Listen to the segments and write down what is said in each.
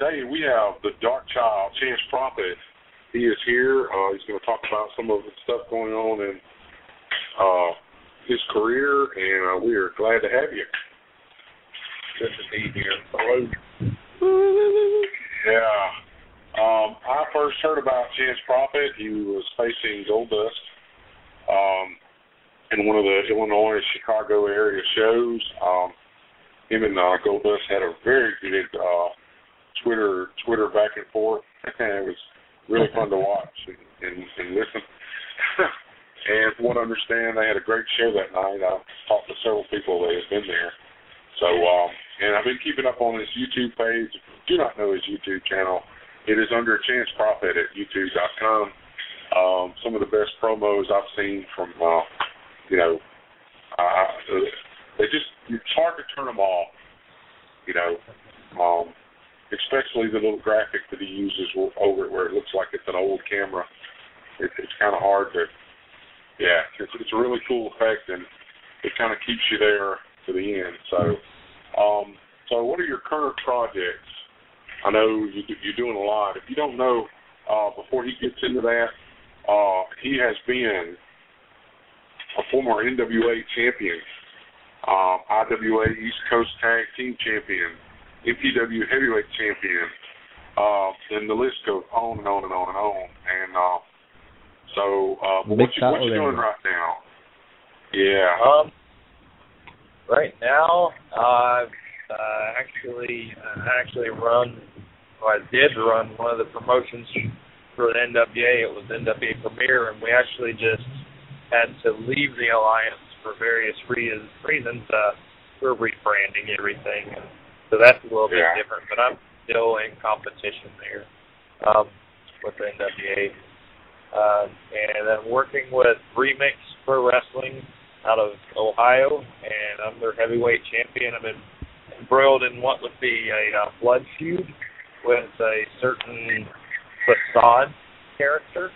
today we have the Dark Child, Chance Prophet. He is here. He's going to talk about some of the stuff going on in his career, and we are glad to have you. Good to be here. Hello. Yeah. I first heard about Chance Prophet. He was facing Goldust in one of the Illinois, Chicago area shows. Him and Goldust had a very good Twitter back and forth. It was really fun to watch and listen. And from what I understand, they had a great show that night. I talked to several people that had been there. So, and I've been keeping up on his YouTube page. If you do not know his YouTube channel, it is under Chance Prophet at youtube.com. Some of the best promos I've seen from, it's hard to turn them off, especially the little graphic that he uses over it where it looks like it's an old camera. It's kind of hard to, it's a really cool effect, and it kind of keeps you there to the end. So, so what are your current projects? I know you're doing a lot. If you don't know, before he gets into that, he has been a former NWA champion, IWA East Coast Tag Team Champion, MPW Heavyweight Champion, and the list goes on and on and on and on. And so, what you doing right now? Yeah. Right now, I did run one of the promotions for the NWA. It was NWA Premier, and we actually just had to leave the alliance for various reasons. We're rebranding everything, and so that's a little bit different. But I'm still in competition there with the NWA, and I'm working with Remix Pro Wrestling out of Ohio, and I'm their heavyweight champion. I've been embroiled in what would be a blood feud with a certain facade character.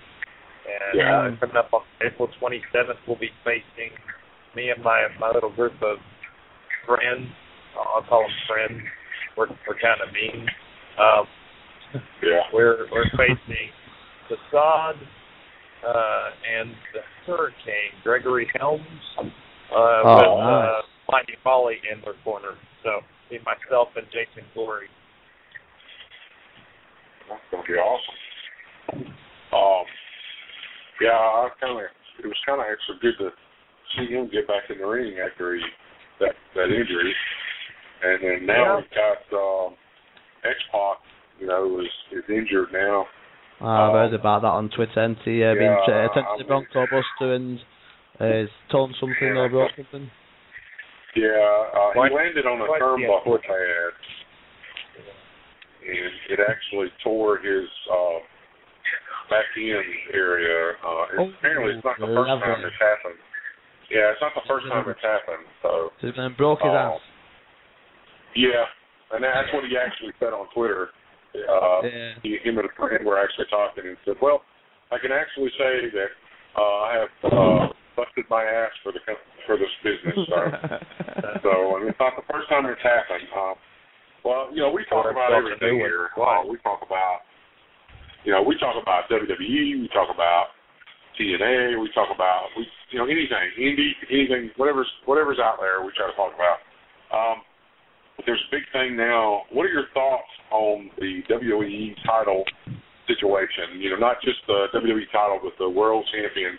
And coming up on April 27th, we'll be facing me and my little group of friends. I'll call them friends. We're kind of mean. We're facing Facade and the Hurricane, Gregory Helms, with Mighty Molly in their corner. So, be myself and Jason Glory. That's going to be awesome. It was kind of extra good to see him get back in the ring after that injury. And then now we've got X-Pac, is injured now. I heard about that on Twitter, and he been attempted the Bronco Buster and he's torn something or broke something. He landed on a turnbuckle pad, and it actually tore his back end area. Apparently, it's not the first time it's happened. Yeah, it's not the first time it's happened. So he's been broke his ass. Yeah, and that's what he actually said on Twitter. Him and a friend were actually talking and said, "Well, I can actually say that I have busted my ass for this business." So and it's not the first time it's happened. We talk about everything here. We talk about WWE. We talk about TNA. We talk about anything, indie, anything, whatever's out there. We try to talk about. But there's a big thing now. What are your thoughts on the WWE title situation? Not just the WWE title, but the World Champion.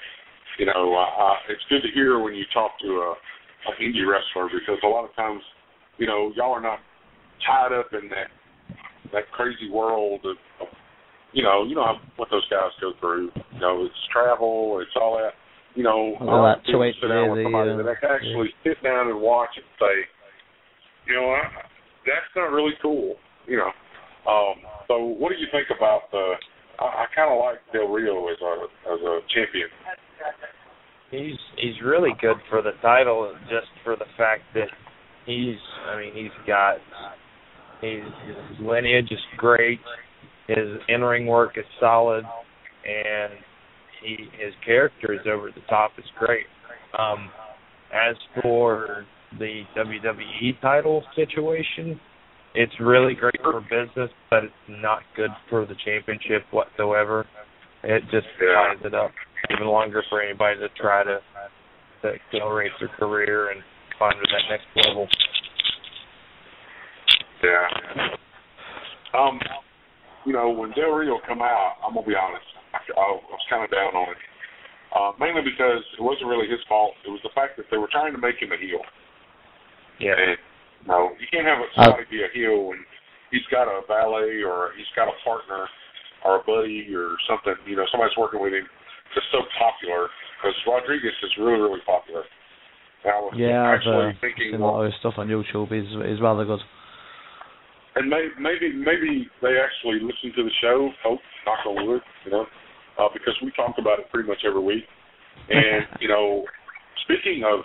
It's good to hear when you talk to an indie wrestler, because a lot of times, y'all are not tied up in that crazy world of what those guys go through. It's travel, it's all that. That sit down with somebody that can actually sit down and watch and say, that's not really cool, So what do you think about I kind of like Del Rio as a champion. He's really good for the title, just for the fact that his lineage is great, his in-ring work is solid, and his character is over the top. It's great. As for the WWE title situation, it's really great for business, but it's not good for the championship whatsoever. It just ties it up even longer for anybody to try to accelerate their career and climb to that next level. Yeah. You know, when Del Rio come out, I'm gonna be honest, I was kind of down on it. Mainly because it wasn't really his fault. It was the fact that they were trying to make him a heel. Yeah. And, you know, you can't have somebody be a heel when he's got a valet or he's got a partner or a buddy or something, you know, somebody's working with him that's so popular. Because Rodriguez is really, really popular. Now, I've thinking, seen a lot of his stuff on YouTube. He's rather good. And maybe they actually listen to the show, hope, knock on wood, you know, because we talk about it pretty much every week. And, you know, speaking of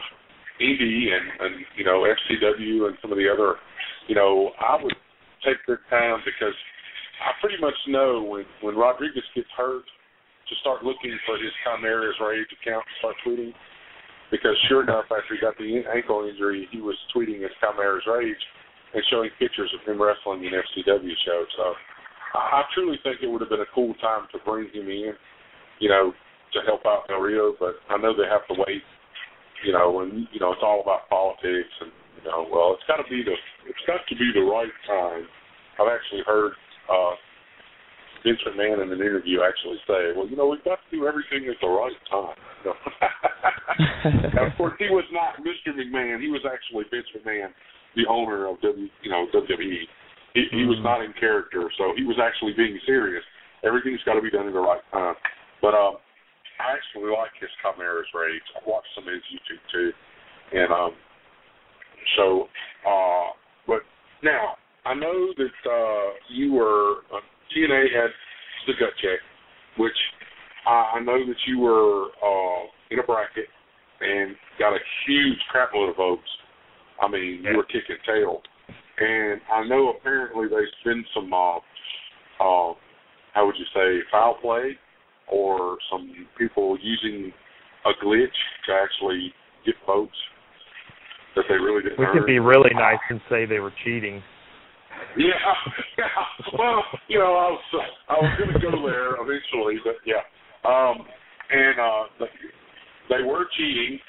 Indy and you know, FCW and some of the other, you know, I would take their time because I pretty much know when Rodriguez gets hurt to start looking for his Chimera's Rage account to start tweeting. Because sure enough, after he got the ankle injury, he was tweeting his Chimera's Rage and showing pictures of him wrestling in FCW shows. So I truly think it would have been a cool time to bring him in, you know, to help out Del Rio, but I know they have to wait, you know, and, you know, it's all about politics and, you know, well, it's got to be the right time. I've actually heard Vince McMahon in an interview actually say, well, you know, we've got to do everything at the right time. You know? Now, of course, he was not Mr. McMahon. He was actually Vince McMahon, the owner of WWE. He was not in character, so he was actually being serious. Everything's got to be done at the right time. But I actually like his Chimera's Rage. I've watched some of his YouTube too, and but now I know that you were TNA had the gut check, which I know that you were in a bracket and got a huge crapload of votes. I mean, you were kicking tail. And I know apparently there's been some, how would you say, foul play or some people using a glitch to actually get votes that they really didn't earn. We could be really nice and say they were cheating. Yeah. Well, you know, I was going to go there eventually, but yeah. They were cheating,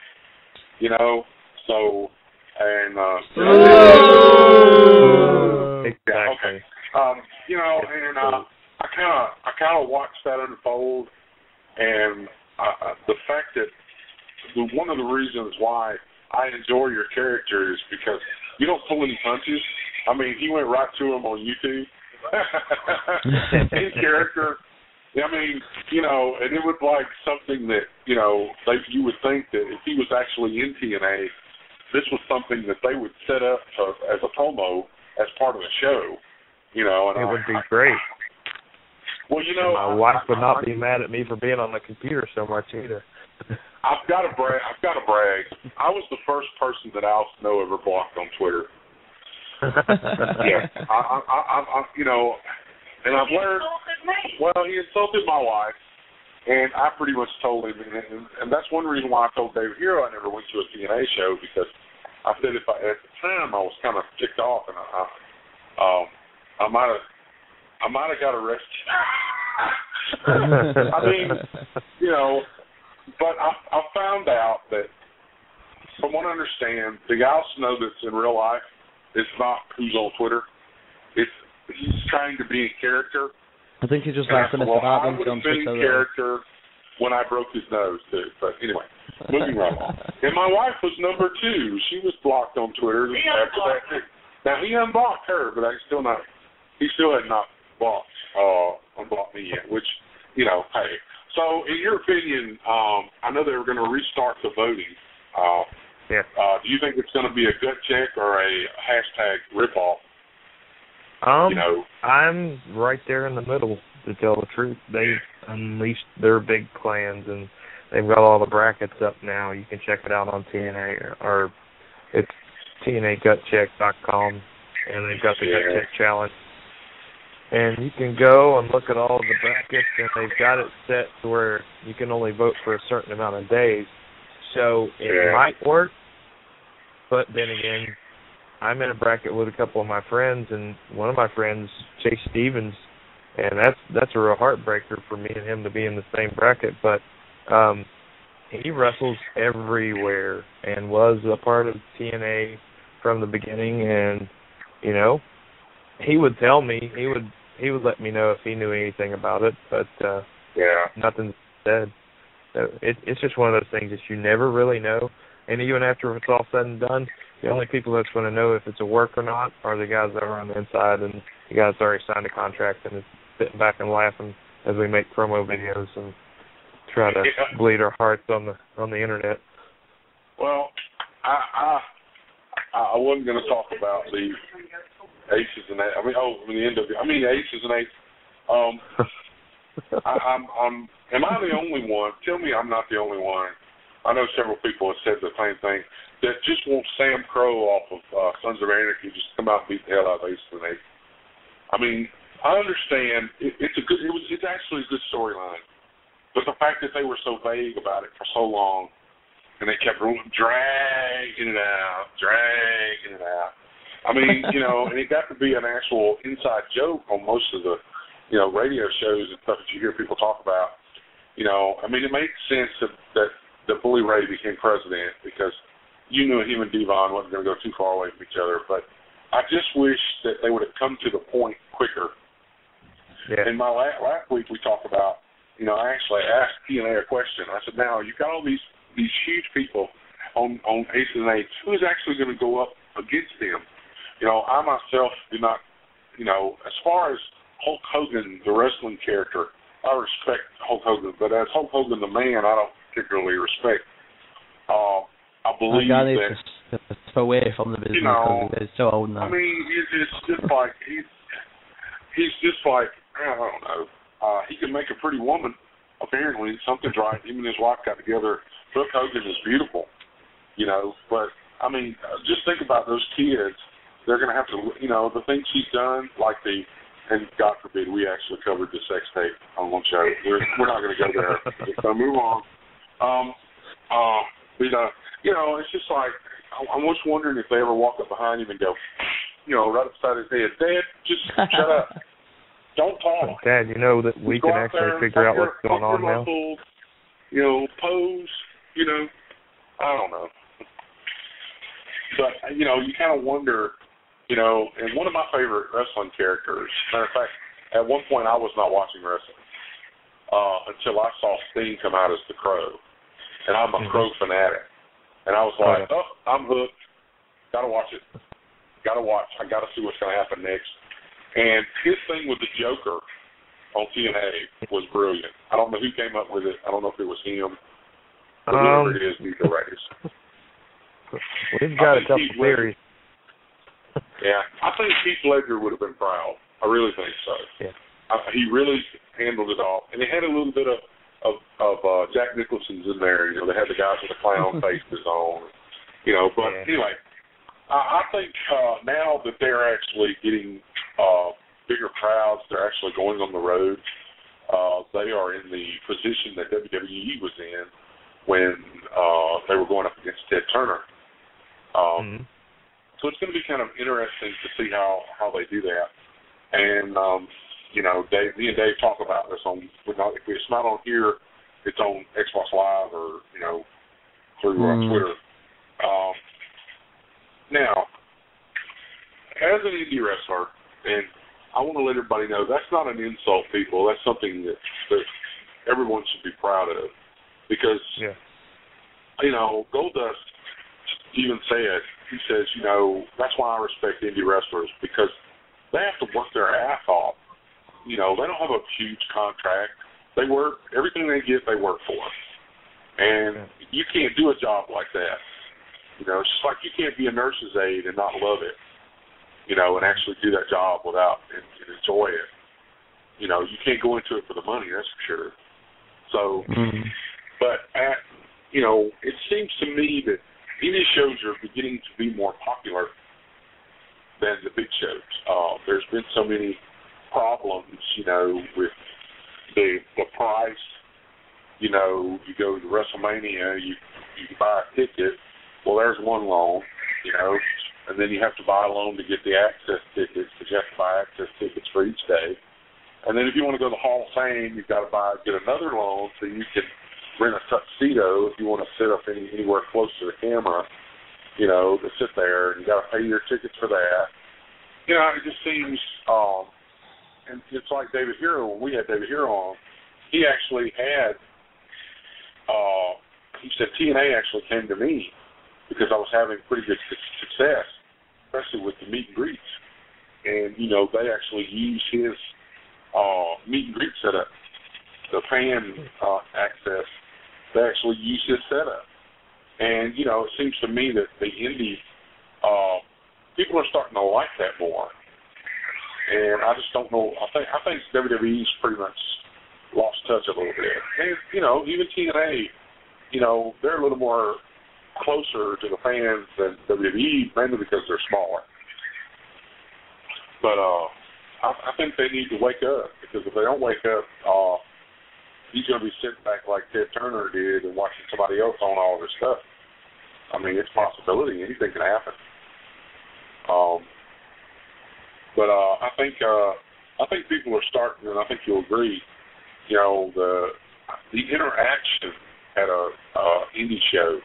you know, so, and, exactly. Yeah, okay. You know, and I kind of watched that unfold, and the fact that one of the reasons why I enjoy your character is because you don't pull any punches. I mean, he went right to him on YouTube. His character, I mean, you know, and it was like something that, you know, you would think that if he was actually in TNA, this was something that they would set up as a promo as part of the show, you know. And it would be great. Well, you know, and my wife would not be mad at me for being on the computer so much either. I've got to brag. I was the first person that Al Snow ever blocked on Twitter. Yeah, I you know, and I've learned. Well, he insulted my wife, and I pretty much told him, and that's one reason why I told David Hero I never went to a TNA show, because I said at the time I was kind of ticked off, and I might have got arrested. I mean, you know, but I found out that, from what I understand, the Al Snow that's in real life is not who's on Twitter. He's trying to be in character. I think he just likes to miss about them. I would have been in character when I broke his nose too. But anyway, moving right on. And my wife was number 2. She was blocked on Twitter after that too. Now he unblocked her, but he still had not unblocked me yet. Which, you know, hey. So in your opinion, I know they were going to restart the voting. Yeah. Do you think it's going to be a gut check or a hashtag ripoff? You know, I'm right there in the middle, to tell the truth. They unleashed their big plans, and they've got all the brackets up now. You can check it out on TNA, or it's TNAGutCheck.com, and they've got the Gut Check Challenge. And you can go and look at all the brackets, and they've got it set to where you can only vote for a certain amount of days. So it might work, but then again, I'm in a bracket with a couple of my friends, and one of my friends, Chase Stevens, and that's a real heartbreaker for me and him to be in the same bracket. But he wrestles everywhere and was a part of TNA from the beginning, and he would tell me, he would let me know if he knew anything about it, but nothing said. So it's just one of those things that you never really know. And even after it's all said and done, the only people that's going to know if it's a work or not are the guys that are on the inside, and the guys that already signed a contract and is sitting back and laughing as we make promo videos and try to bleed our hearts on the internet. Well, I wasn't going to talk about the aces and eights. The aces and eights. Am I the only one? Tell me I'm not the only one. I know several people have said the same thing, that just want Sam Crow off of Sons of Anarchy just come out and beat the hell out of aces and eights. I mean, I understand it's actually a good storyline, but the fact that they were so vague about it for so long, and they kept dragging it out. I mean, and it got to be an actual inside joke on most of the, radio shows and stuff that you hear people talk about. I mean, it makes sense that Bully Ray became president because you knew him and Devon wasn't going to go too far away from each other. But I just wish that they would have come to the point quicker. Yeah. In my last week, we talked about, I actually asked TNA a question. I said, now, you've got all these huge people on aces and eights. Who is actually going to go up against them? I myself do not, as far as Hulk Hogan, the wrestling character, I respect Hulk Hogan, but as Hulk Hogan the man, I don't particularly respect. I believe that it's away from the business because he's so old now. I mean, it's just like he's just like, I don't know. He can make a pretty woman. Apparently, something's right. Him and his wife got together. Hulk Hogan is beautiful, But I mean, just think about those kids. They're going to have to, the things he's done, like and God forbid we actually covered the sex tape on one show. We're not going to go there. So move on. It's just like, I'm just wondering if they ever walk up behind him and go, right upside his head, Dad, just shut up. Don't talk. Dad, that we can actually figure out what's going on now. Pose, I don't know. But, you kind of wonder, and one of my favorite wrestling characters, matter of fact, at one point I was not watching wrestling until I saw Sting come out as the Crow. And I'm a Crow fanatic. And I was like, I'm hooked. Got to watch it. Got to watch. I got to see what's going to happen next. And his thing with the Joker on TNA was brilliant. I don't know who came up with it. I don't know if it was him. But whoever it is, he's the greatest. We've got a couple theories. Yeah, I think Keith Ledger would have been proud. I really think so. Yeah. He really handled it all. And it had a little bit of Jack Nicholson's in there. They had the guys with the clown faces on. But anyway, I think now that they're actually getting bigger crowds, they're actually going on the road. They are in the position that WWE was in when they were going up against Ted Turner. So it's going to be kind of interesting to see how they do that. And, me and Dave talk about this if it's not on here, it's on Xbox Live or, through Twitter. Now, as an indie wrestler, and I want to let everybody know, that's not an insult, people. That's something that everyone should be proud of. Because, Goldust even said, he says, that's why I respect indie wrestlers, because they have to work their ass off. They don't have a huge contract. They work, everything they get, they work for. And you can't do a job like that. It's just like you can't be a nurse's aide and not love it, and actually do that job without and enjoy it. You can't go into it for the money, that's for sure. So, but it seems to me that indie shows are beginning to be more popular than the big shows. There's been so many problems, with the price. You go to WrestleMania, you buy a ticket. Well, there's one loan. you know, and then you have to buy a loan to get the access tickets, because you have to buy access tickets for each day. And then if you want to go to the Hall of Fame, you've got to get another loan so you can rent a tuxedo if you want to sit up anywhere close to the camera, you know, to sit there, and you got to pay your tickets for that. You know, it just seems, and it's like David Hero. When we had David Hero on, he actually had, he said TNA actually came to me because I was having pretty good success, especially with the meet and greets. And, you know, they actually used his meet and greet setup, the fan access. They actually used his setup. And, you know, it seems to me that the indie, people are starting to like that more. And I just don't know. I think WWE's pretty much lost touch a little bit. And, you know, even TNA, you know, they're a little more closer to the fans than WWE, mainly because they're smaller. But I think they need to wake up, because if they don't wake up, he's going to be sitting back like Ted Turner did and watching somebody else on all this stuff. I mean, it's a possibility. Anything can happen. But I think people are starting, and I think you'll agree, you know, the interaction at a indie show,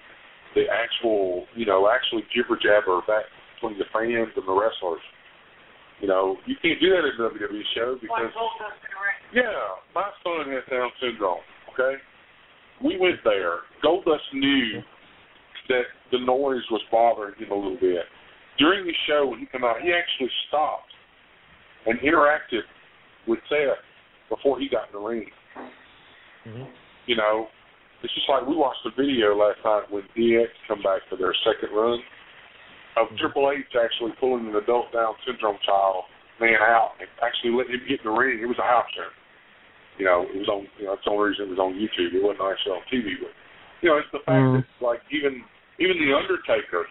the actual, you know, actually jibber jabber back between the fans and the wrestlers. You know, you can't do that at a WWE show because, yeah, my son has Down syndrome, okay? We went there. Goldust knew that the noise was bothering him a little bit. During the show, when he came out, he actually stopped and interacted with Seth before he got in the ring. Mm-hmm. You know, it's just like we watched the video last night when DX come back for their second run of Triple H actually pulling an adult Down syndrome child man out and actually letting him get in the ring. It was a house show. You know, it was on. You know, that's the only reason it was on YouTube. It wasn't actually on TV. But you know, it's the fact that like even the Undertaker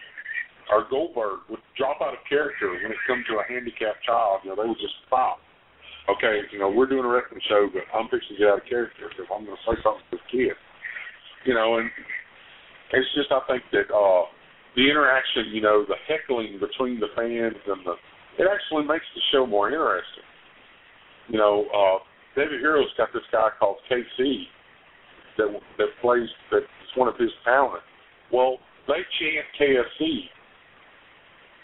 or Goldberg would drop out of character when it comes to a handicapped child. You know, they would just stop. Okay, you know, we're doing a wrestling show, but I'm fixing to get out of character if I'm going to say something to this kid. You know, and it's just I think that. The interaction, you know, the heckling between the fans and it actually makes the show more interesting. You know, David Hero's got this guy called KC that's one of his talent. Well, they chant KFC,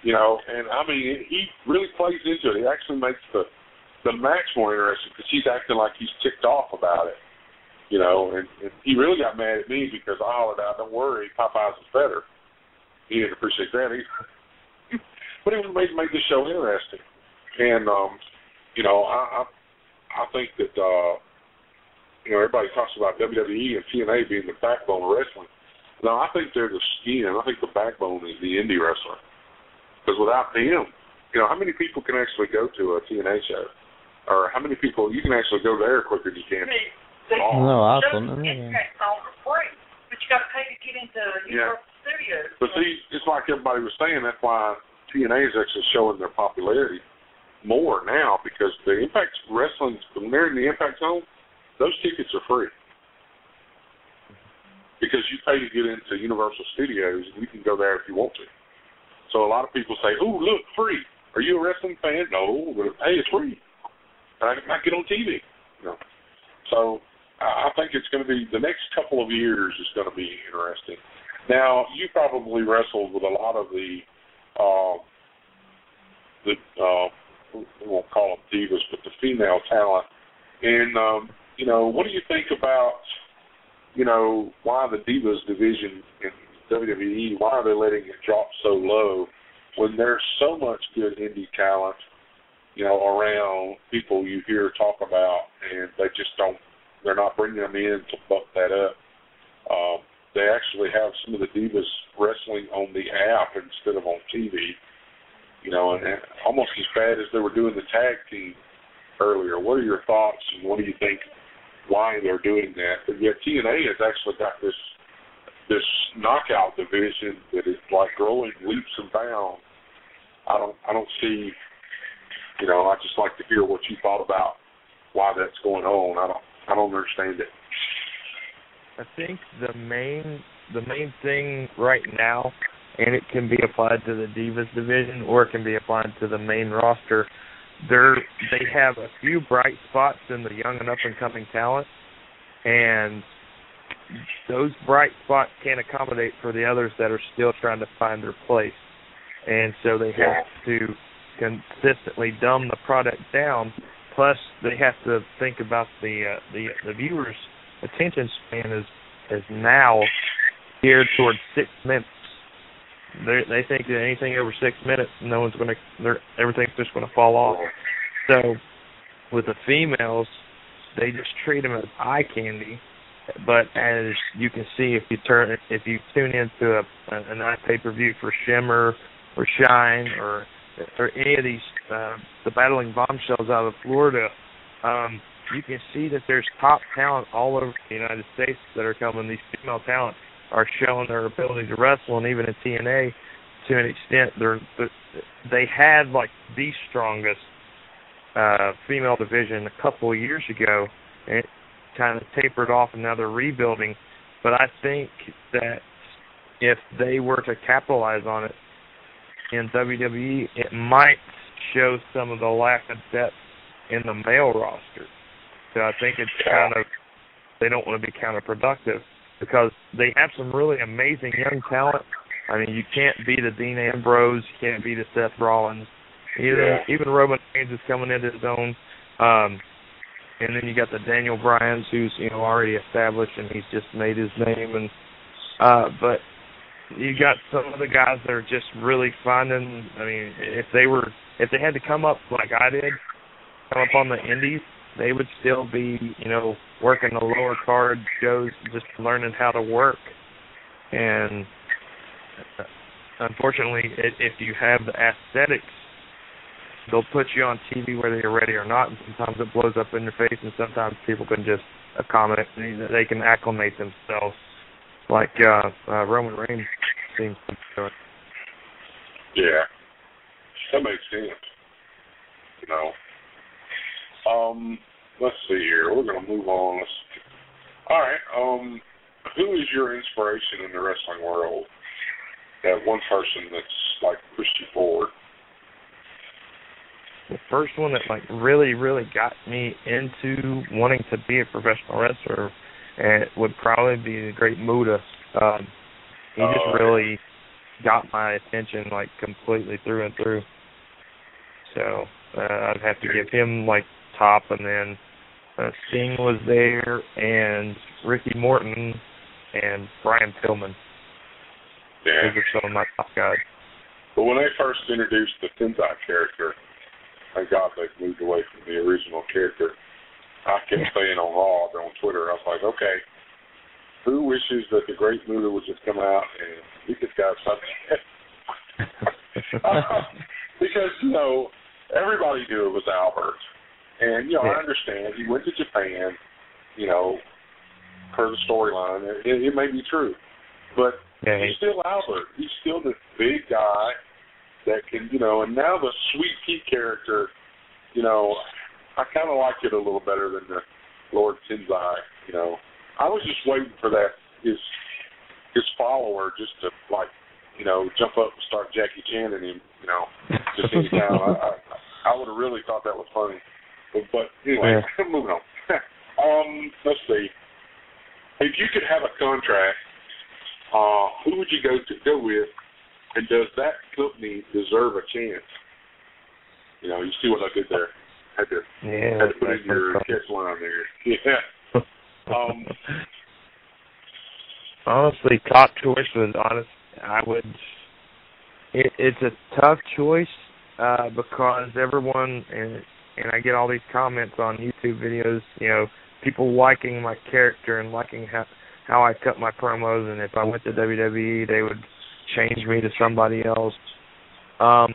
you know, and I mean, he really plays into it. It actually makes the match more interesting because he's acting like he's ticked off about it, you know, and he really got mad at me because I hollered out, "Don't worry, Popeyes is better." He didn't appreciate that either. But it was made the show interesting. And, you know, I think that, you know, everybody talks about WWE and TNA being the backbone of wrestling. No, I think they're the skin. I think the backbone is the indie wrestler. Because without them, you know, how many people can actually go to a TNA show? Or how many people, you can actually go there quicker than you can. No, I don't know. But you got to pay to get into Universal Studios. But see, it's like everybody was saying, that's why TNA is actually showing their popularity more now, because the Impact Wrestling, when they're in the Impact Zone, those tickets are free. Because you pay to get into Universal Studios, and you can go there if you want to. So a lot of people say, "Oh, look, free. Are you a wrestling fan?" No, but hey, it's free. And I can get on TV. You know. So I think it's going to be, the next couple of years is going to be interesting. Now, you probably wrestled with a lot of we won't call them divas, but the female talent. And, you know, what do you think about, you know, why the divas division in WWE, why are they letting it drop so low when there's so much good indie talent, you know, around, people you hear talk about, and they just don't, they're not bringing them in to buck that up. They actually have some of the divas wrestling on the app instead of on TV, you know, and almost as bad as they were doing the tag team earlier. What are your thoughts, and what do you think why they're doing that? But yet TNA has actually got this knockout division that is like growing leaps and bounds. I don't see, you know, I just like to hear what you thought about why that's going on. I don't understand it. I think the main thing right now and it can be applied to the Divas division, or it can be applied to the main roster. They have a few bright spots in the young and up-and-coming talent, and those bright spots can't accommodate for the others that are still trying to find their place. And so they have to consistently dumb the product down. Plus, they have to think about the viewers' attention span is now geared towards 6 minutes. They think that anything over 6 minutes, everything's just going to fall off. So, with the females, they just treat them as eye candy. But as you can see, if you tune into a night pay-per-view for Shimmer or Shine or any of these the battling bombshells out of Florida, you can see that there's top talent all over the United States that are coming. These female talent are showing their ability to wrestle, and even in TNA, to an extent, they had like the strongest female division a couple of years ago, and it kind of tapered off, and now they're rebuilding. But I think that if they were to capitalize on it in WWE, it might show some of the lack of depth in the male roster. So I think it's they don't want to be counterproductive, because they have some really amazing young talent. I mean, you can't be the Dean Ambrose, you can't be the Seth Rollins. Even Roman Reigns is coming into his own. And then you got the Daniel Bryans, who's already established, and he's just made his name. And but you got some of the guys that are just really finding. I mean, if they had to come up like I did, come up on the indies, they would still be working the lower card shows, just learning how to work. And unfortunately, if you have the aesthetics, they'll put you on TV whether you're ready or not, and sometimes it blows up in your face, and sometimes people can just accommodate, they can acclimate themselves, like Roman Reigns seems to do it. Yeah, that makes sense. Let's see here. We're going to move on. All right. Who is your inspiration in the wrestling world? That one person that's like pushed you forward. The first one that really, really got me into wanting to be a professional wrestler would probably be the Great Muta. He just really got my attention completely through and through. So I'd have to give him top, and then Sting was there, and Ricky Morton, and Brian Pillman. Yeah. Those are some of my top guys. But when they first introduced the Tenzai character, thank God they've moved away from the original character. I kept saying on Raw or on Twitter, I was like, okay, who wishes that the Great Muta would just come out and beat this guy upside the head? Because, everybody knew it was Albert. And, I understand. He went to Japan, per the storyline. It may be true. But he's still Albert. He's still this big guy that can, and now the Sweet Pea character, I kind of like it a little better than the Lord Tenzai, I was just waiting for that, his follower just to, jump up and start Jackie Channing him, just any time. I would have really thought that was funny. But anyway, moving on. Let's see. If you could have a contract, who would you go with, and does that company deserve a chance? You see what I did there? Had to put in your catch line there. Yeah. Honestly, top choice was it's a tough choice because everyone, and I get all these comments on YouTube videos, people liking my character and liking how I cut my promos, and if I went to WWE, they would change me to somebody else. I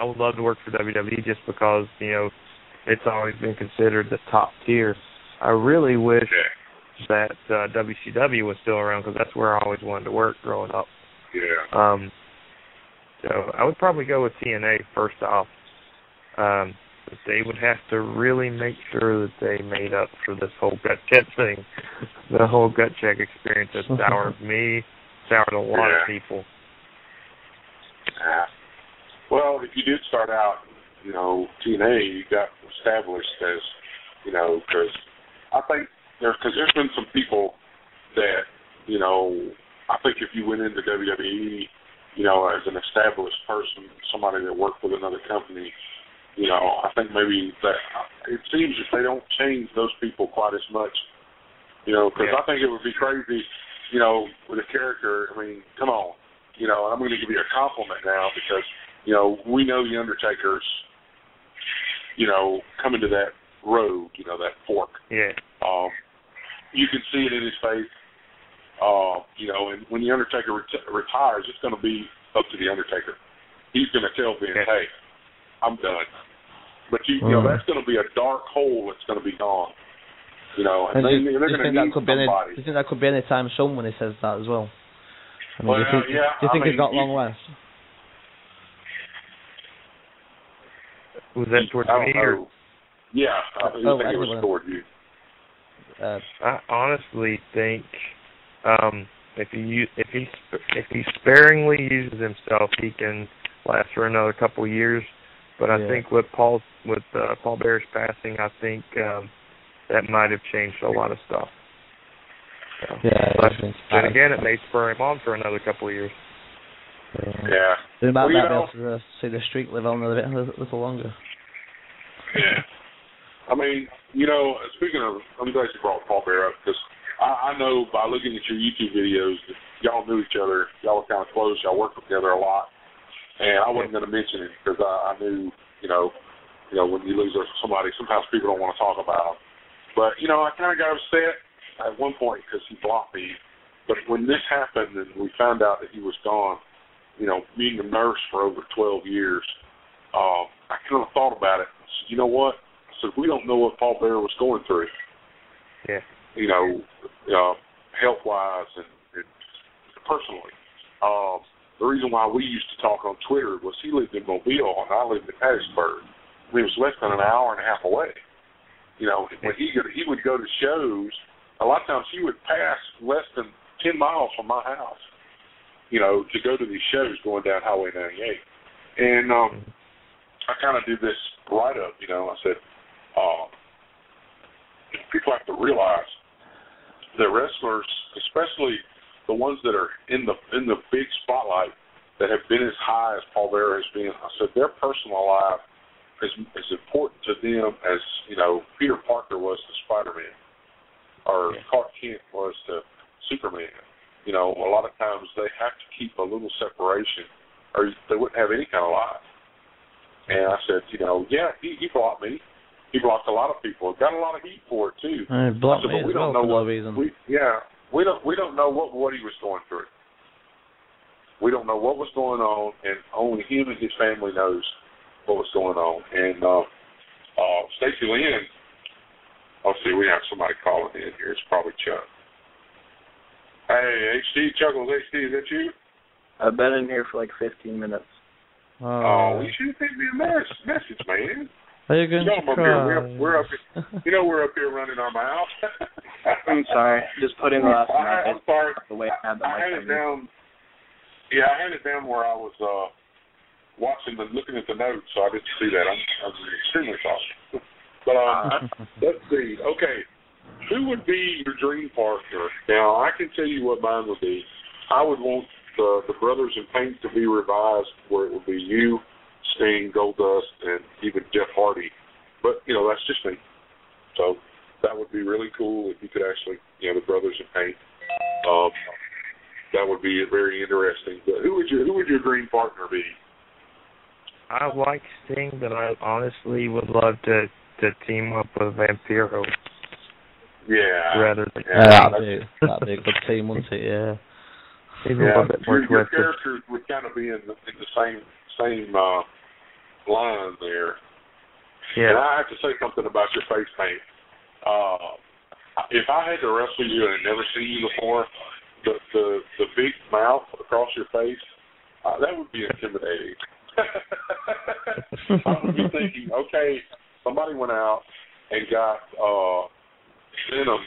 would love to work for WWE just because, it's always been considered the top tier. I really wish that WCW was still around, because that's where I always wanted to work growing up. Yeah. So I would probably go with TNA first off. but they would have to really make sure that they made up for this whole gut check thing. The whole gut check experience has soured me, soured a lot of people. Well, if you did start out, TNA, you got established as, because I think there's been some people that, I think if you went into WWE, as an established person, somebody that worked with another company, I think maybe that it seems that they don't change those people quite as much, because I think it would be crazy, with a character. I mean, come on, I'm going to give you a compliment now because, we know the Undertaker's, coming to that road, that fork. Yeah. You can see it in his face. And when the Undertaker retires, it's going to be up to the Undertaker. He's going to tell Vince, hey, I'm done. But, that's going to be a dark hole that's going to be gone. And they're going to need somebody. Do you think that could be any time soon when he says that as well? I mean, Well, do you think he's got long left? Was that towards me? Or? Yeah, I think it was toward you. I honestly think if he sparingly uses himself, he can last for another couple of years. But I think with Paul Bearer's passing, I think that might have changed a lot of stuff. So, but then again, it may spur him on for another couple of years. Yeah. They might be able to see the streak live on a little longer. Yeah. I mean, speaking of, I'm glad you brought Paul Bearer up because I know by looking at your YouTube videos that y'all knew each other. Y'all were kind of close. Y'all worked together a lot. And I wasn't going to mention it because I knew, when you lose somebody, sometimes people don't want to talk about them. But, I kind of got upset at one point because he blocked me. But when this happened and we found out that he was gone, being a nurse for over 12 years, I kind of thought about it. I said, you know what? I said, we don't know what Paul Bearer was going through. Yeah. Health-wise and personally. The reason why we used to talk on Twitter was he lived in Mobile and I lived in Hattiesburg. I mean, it was less than an hour and a half away. When he would go to shows, a lot of times he would pass less than 10 miles from my house, to go to these shows going down Highway 98. And I kind of did this write-up, I said, people have to realize that wrestlers, especially the ones that are in the big spotlight that have been as high as Paul Bearer has been, I said their personal life is as important to them as, Peter Parker was to Spider-Man or Clark Kent was to Superman. A lot of times they have to keep a little separation or they wouldn't have any kind of life. And I said, he blocked me. He blocked a lot of people. Got a lot of heat for it too. And blocked me as well for no reason. We don't know what he was going through. We don't know what was going on, and only him and his family knows what was going on. And Stacey Lynn, see, we have somebody calling in here. It's probably Chuck. Hey, HD, Chuckles HD, is that you? I've been in here for like 15 minutes. You should send me a message, man. Are you going to cry? We're up here, we're up here running our mouth. I'm sorry. Just putting the last one. I'm sorry. The way I had it down. Yeah, I had it down where I was looking at the notes, so I didn't see that. I'm extremely sorry. But let's see. Okay, who would be your dream partner? Now, I can tell you what mine would be. I would want the Brothers in Pain to be revised, where it would be you, Sting, Goldust, and even Jeff Hardy. But, that's just me. So that would be really cool if you could actually, the Brothers in Pain. That would be very interesting. But who would your dream partner be? I like Sting, but I honestly would love to team up with Vampiro. Yeah. Rather than that'd be a good team, wouldn't it? Yeah. Even a little bit more your characters would kind of be in the same line there. Yeah. And I have to say something about your face paint. If I had to wrestle you and had never seen you before, the big mouth across your face, that would be intimidating. I would be thinking, okay, somebody went out and got Venom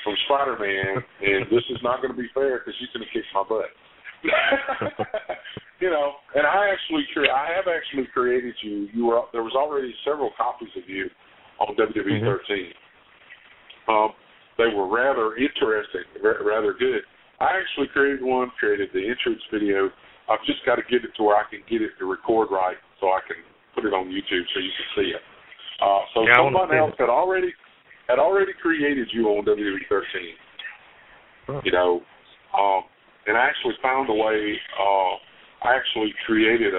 from Spider-Man, and this is not going to be fair because you're going to kick my butt. You know, and I have actually created you. There was already several copies of you on WWE 13. They were rather interesting, rather good. I actually created the entrance video. I've just got to get it to where I can get it to record right so I can put it on YouTube so you can see it. So someone else had already created you on WWE 13. You know, and I actually found a way. I actually created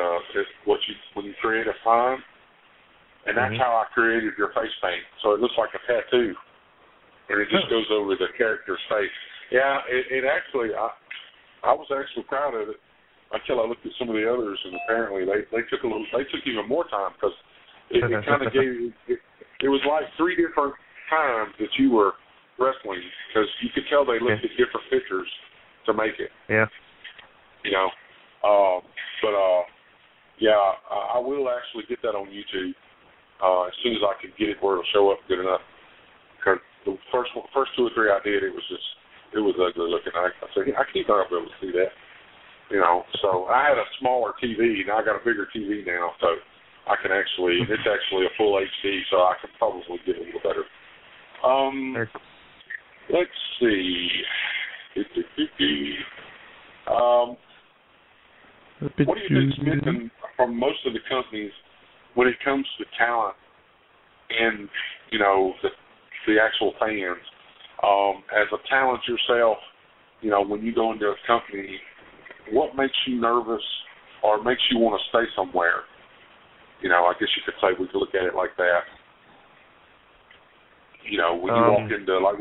when you create a sign, and that's how I created your face paint. So it looks like a tattoo, and it just goes over the character's face. Yeah, it actually, I was actually proud of it until I looked at some of the others, and apparently they took even more time because it kind of gave it was like 3 different times that you were wrestling because you could tell they looked at different pictures to make it. Yeah. You know, I will actually get that on YouTube as soon as I can get it where it'll show up good enough. Because the first 2 or 3 I did, it was ugly looking. I keep not able to see that. You know, so I had a smaller TV, now I got a bigger TV now, so I can actually, it's actually a full HD, so I can probably get a little better. Let's see. What do you think's missing from most of the companies when it comes to talent and, you know, the actual fans? As a talent yourself, you know, when you go into a company, what makes you nervous or makes you want to stay somewhere? You know, I guess you could say we could look at it like that. You know, when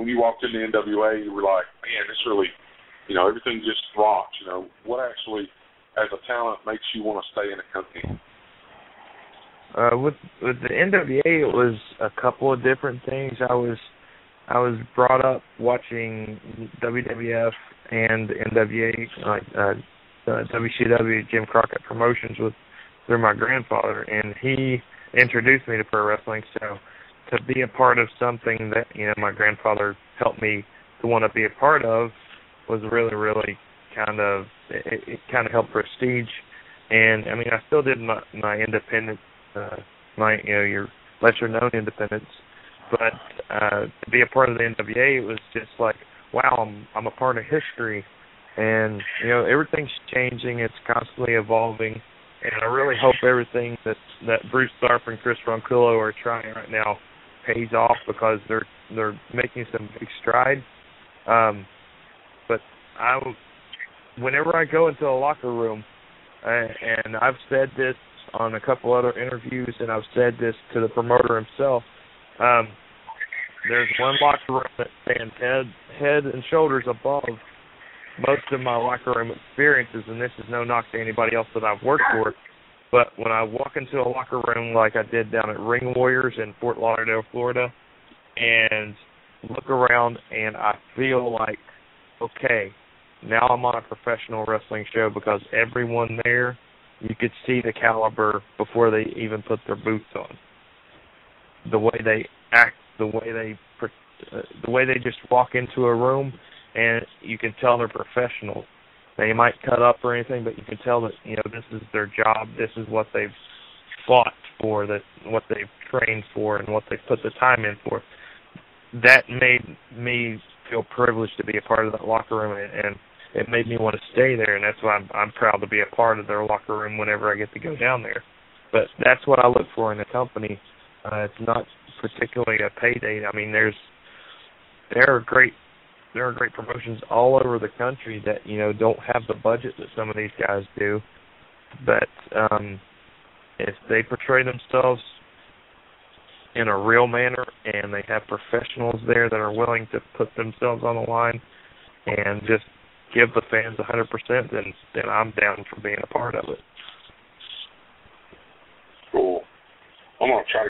you walked into NWA, you were like, man, this really, you know, everything just rocks. You know, what actually, as a talent, makes you want to stay in a company? With the NWA, it was a couple of different things. I was brought up watching WWF and NWA, like WCW, Jim Crockett Promotions, through my grandfather, and he introduced me to pro wrestling. So to be a part of something that, you know, my grandfather helped me to want to be a part of was really, really it kind of helped prestige. And I mean, I still did my independent, your lesser known independents, but to be a part of the NWA, it was just like, wow, I'm a part of history, and you know, everything's changing, it's constantly evolving, and I really hope everything that Bruce Tharp and Chris Ronquillo are trying right now pays off, because they're making some big strides. But whenever I go into a locker room, and I've said this on a couple other interviews, and I've said this to the promoter himself, there's one locker room that stands head and shoulders above most of my locker room experiences, and this is no knock to anybody else that I've worked for, but when I walk into a locker room like I did down at Ring Warriors in Fort Lauderdale, Florida, and look around and I feel like, okay, now I'm on a professional wrestling show, because everyone there, you could see the caliber before they even put their boots on. The way they act, the way they just walk into a room, and you can tell they're professionals. They might cut up or anything, but you can tell that, you know, this is their job, this is what they've fought for, that what they've trained for, and what they've put the time in for. That made me feel privileged to be a part of that locker room, and it made me want to stay there, and that's why I'm proud to be a part of their locker room whenever I get to go down there. But that's what I look for in a company. It's not particularly a pay date. I mean, there are great promotions all over the country that, you know, don't have the budget that some of these guys do. But if they portray themselves in a real manner, and they have professionals there that are willing to put themselves on the line and just give the fans 100%, then I'm down for being a part of it. Cool. I'm going to try to